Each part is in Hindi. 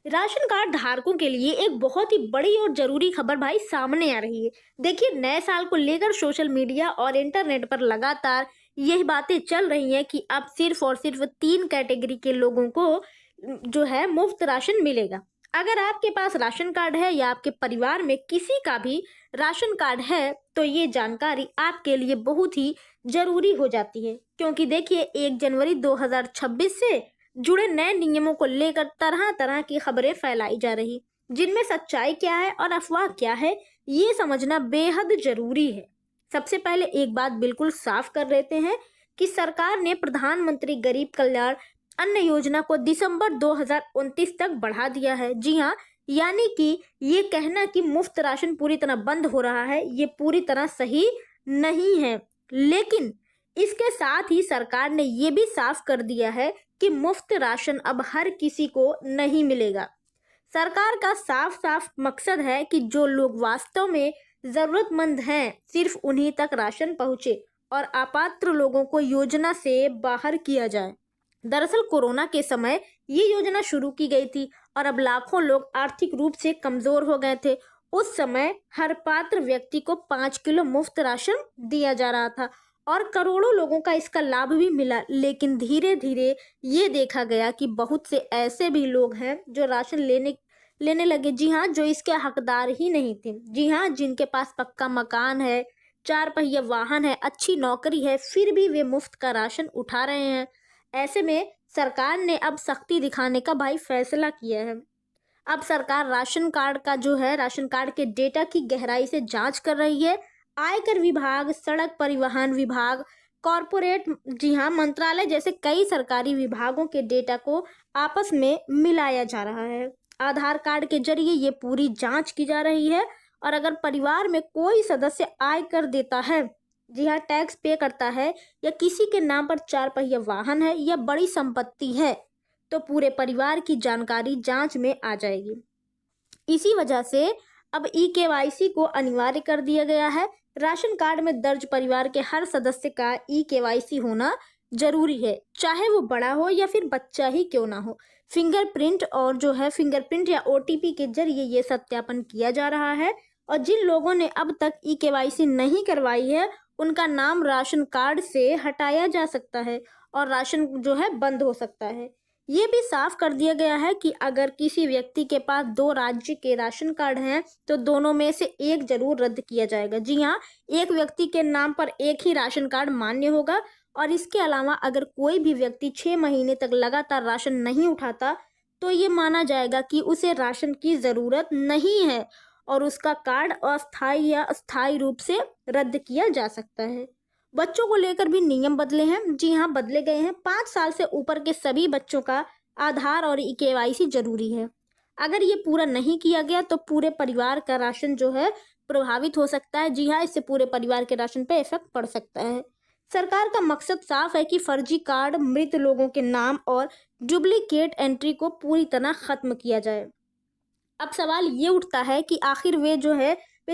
राशन कार्ड धारकों के लिए एक बहुत ही बड़ी और जरूरी खबर भाई सामने आ रही है। देखिए, नए साल को लेकर सोशल मीडिया और इंटरनेट पर लगातार यही बातें चल रही हैं कि अब सिर्फ और सिर्फ 3 कैटेगरी के लोगों को जो है मुफ्त राशन मिलेगा। अगर आपके पास राशन कार्ड है या आपके परिवार में किसी का भी राशन कार्ड है तो ये जानकारी आपके लिए बहुत ही जरूरी हो जाती है, क्योंकि देखिए 1 जनवरी 2026 से जुड़े नए नियमों को लेकर तरह तरह की खबरें फैलाई जा रही, जिनमें सच्चाई क्या है और अफवाह क्या है, ये समझना बेहद जरूरी है। सबसे पहले एक बात बिल्कुल साफ कर लेते हैं कि सरकार ने प्रधानमंत्री गरीब कल्याण अन्न योजना को दिसंबर 2029 तक बढ़ा दिया है। जी हाँ, यानी कि ये कहना कि मुफ्त राशन पूरी तरह बंद हो रहा है, ये पूरी तरह सही नहीं है। लेकिन इसके साथ ही सरकार ने ये भी साफ कर दिया है कि मुफ्त राशन अब हर किसी को नहीं मिलेगा। सरकार का साफ साफ मकसद है कि जो लोग वास्तव में जरूरतमंद हैं सिर्फ उन्हीं तक राशन पहुंचे और अपात्र लोगों को योजना से बाहर किया जाए। दरअसल कोरोना के समय ये योजना शुरू की गई थी और अब लाखों लोग आर्थिक रूप से कमजोर हो गए थे। उस समय हर पात्र व्यक्ति को 5 किलो मुफ्त राशन दिया जा रहा था और करोड़ों लोगों का इसका लाभ भी मिला। लेकिन धीरे धीरे ये देखा गया कि बहुत से ऐसे भी लोग हैं जो राशन लेने लगे, जी हाँ, जो इसके हकदार ही नहीं थे। जी हाँ, जिनके पास पक्का मकान है, 4 पहिया वाहन है, अच्छी नौकरी है, फिर भी वे मुफ्त का राशन उठा रहे हैं। ऐसे में सरकार ने अब सख्ती दिखाने का भाई फैसला किया है। अब सरकार राशन कार्ड का जो है राशन कार्ड के डेटा की गहराई से जांच कर रही है। आयकर विभाग, सड़क परिवहन विभाग, कॉरपोरेट, जी हाँ, मंत्रालय जैसे कई सरकारी विभागों के डेटा को आपस में मिलाया जा रहा है। आधार कार्ड के जरिए ये पूरी जांच की जा रही है और अगर परिवार में कोई सदस्य आयकर देता है, जी हाँ, टैक्स पे करता है या किसी के नाम पर 4 पहिया वाहन है या बड़ी संपत्ति है तो पूरे परिवार की जानकारी जांच में आ जाएगी। इसी वजह से अब ई-केवाईसी को अनिवार्य कर दिया गया है। राशन कार्ड में दर्ज परिवार के हर सदस्य का ई-केवाईसी होना जरूरी है, चाहे वो बड़ा हो या फिर बच्चा ही क्यों ना हो। फिंगरप्रिंट या ओटीपी के जरिए ये सत्यापन किया जा रहा है और जिन लोगों ने अब तक ई-केवाईसी नहीं करवाई है उनका नाम राशन कार्ड से हटाया जा सकता है और राशन जो है बंद हो सकता है। ये भी साफ कर दिया गया है कि अगर किसी व्यक्ति के पास 2 राज्य के राशन कार्ड हैं तो दोनों में से एक जरूर रद्द किया जाएगा। जी हाँ, एक व्यक्ति के नाम पर एक ही राशन कार्ड मान्य होगा और इसके अलावा अगर कोई भी व्यक्ति 6 महीने तक लगातार राशन नहीं उठाता तो ये माना जाएगा कि उसे राशन की जरूरत नहीं है और उसका कार्ड अस्थायी या स्थायी रूप से रद्द किया जा सकता है। बच्चों को लेकर भी नियम बदले हैं। जी हाँ, बदले गए हैं। 5 साल से ऊपर के सभी बच्चों का आधार और ई-केवाईसी जरूरी है। अगर ये पूरा नहीं किया गया तो पूरे परिवार का राशन जो है प्रभावित हो सकता है। जी हाँ, इससे पूरे परिवार के राशन पे इफेक्ट पड़ सकता है। सरकार का मकसद साफ है कि फर्जी कार्ड, मृत लोगों के नाम और डुप्लीकेट एंट्री को पूरी तरह खत्म किया जाए। अब सवाल ये उठता है कि आखिर वे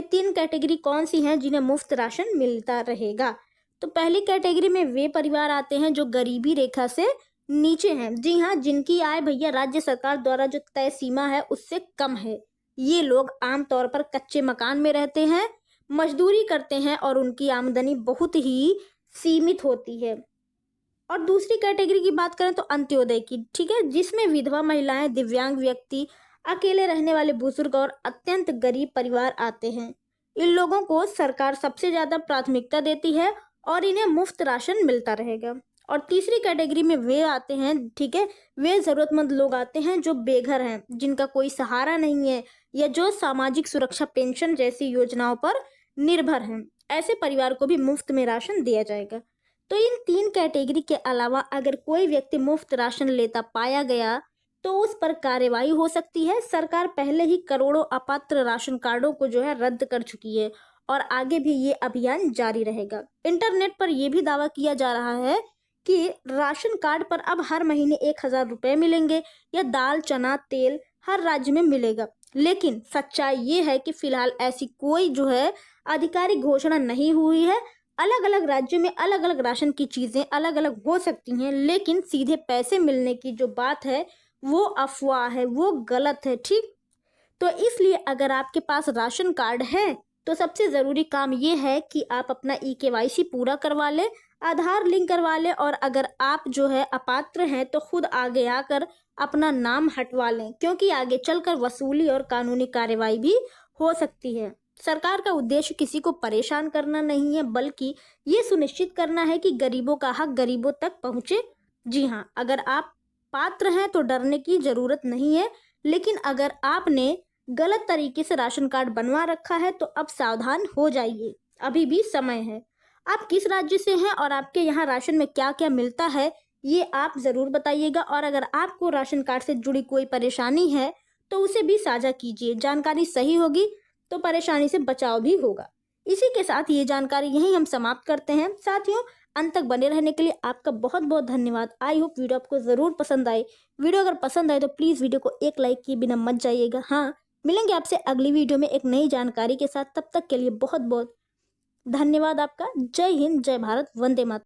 3 कैटेगरी कौन सी हैं जिन्हें मुफ्त राशन मिलता रहेगा। तो पहली कैटेगरी में वे परिवार आते हैं जो गरीबी रेखा से नीचे हैं। जी हाँ, जिनकी आय भैया राज्य सरकार द्वारा जो तय सीमा है उससे कम है। ये लोग आमतौर पर कच्चे मकान में रहते हैं, मजदूरी करते हैं और उनकी आमदनी बहुत ही सीमित होती है। और दूसरी कैटेगरी की बात करें तो अंत्योदय की, ठीक है, जिसमें विधवा महिलाएं, दिव्यांग व्यक्ति, अकेले रहने वाले बुजुर्ग और अत्यंत गरीब परिवार आते हैं। इन लोगों को सरकार सबसे ज्यादा प्राथमिकता देती है और इन्हें मुफ्त राशन मिलता रहेगा। और तीसरी कैटेगरी में वे आते हैं, ठीक है, वे जरूरतमंद लोग आते हैं जो बेघर हैं, जिनका कोई सहारा नहीं है या जो सामाजिक सुरक्षा पेंशन जैसी योजनाओं पर निर्भर हैं। ऐसे परिवार को भी मुफ्त में राशन दिया जाएगा। तो इन 3 कैटेगरी के अलावा अगर कोई व्यक्ति मुफ्त राशन लेता पाया गया तो उस पर कार्रवाई हो सकती है। सरकार पहले ही करोड़ों अपात्र राशन कार्डों को जो है रद्द कर चुकी है और आगे भी ये अभियान जारी रहेगा। इंटरनेट पर यह भी दावा किया जा रहा है कि राशन कार्ड पर अब हर महीने 1,000 रुपए मिलेंगे या दाल, चना, तेल हर राज्य में मिलेगा। लेकिन सच्चाई ये है कि फिलहाल ऐसी कोई जो है आधिकारिक घोषणा नहीं हुई है। अलग अलग राज्यों में अलग अलग राशन की चीजें अलग अलग हो सकती हैं, लेकिन सीधे पैसे मिलने की जो बात है वो अफवाह है, वो गलत है। ठीक, तो इसलिए अगर आपके पास राशन कार्ड है तो सबसे ज़रूरी काम ये है कि आप अपना ई-केवाईसी पूरा करवा लें, आधार लिंक करवा लें, और अगर आप जो है अपात्र हैं तो खुद आगे आकर अपना नाम हटवा लें, क्योंकि आगे चलकर वसूली और कानूनी कार्रवाई भी हो सकती है। सरकार का उद्देश्य किसी को परेशान करना नहीं है, बल्कि ये सुनिश्चित करना है कि गरीबों का हक गरीबों तक पहुँचे। जी हाँ, अगर आप पात्र हैं तो डरने की ज़रूरत नहीं है, लेकिन अगर आपने गलत तरीके से राशन कार्ड बनवा रखा है तो अब सावधान हो जाइए, अभी भी समय है। आप किस राज्य से हैं और आपके यहाँ राशन में क्या क्या मिलता है, ये आप ज़रूर बताइएगा, और अगर आपको राशन कार्ड से जुड़ी कोई परेशानी है तो उसे भी साझा कीजिए। जानकारी सही होगी तो परेशानी से बचाव भी होगा। इसी के साथ ये जानकारी यहीं हम समाप्त करते हैं। साथियों, अंत तक बने रहने के लिए आपका बहुत बहुत धन्यवाद। आई होप वीडियो आपको ज़रूर पसंद आए। वीडियो अगर पसंद आए तो प्लीज़ वीडियो को एक लाइक किए बिना मत जाइएगा। हाँ, मिलेंगे आपसे अगली वीडियो में एक नई जानकारी के साथ। तब तक के लिए बहुत बहुत धन्यवाद आपका। जय हिंद, जय भारत, वंदे मातरम।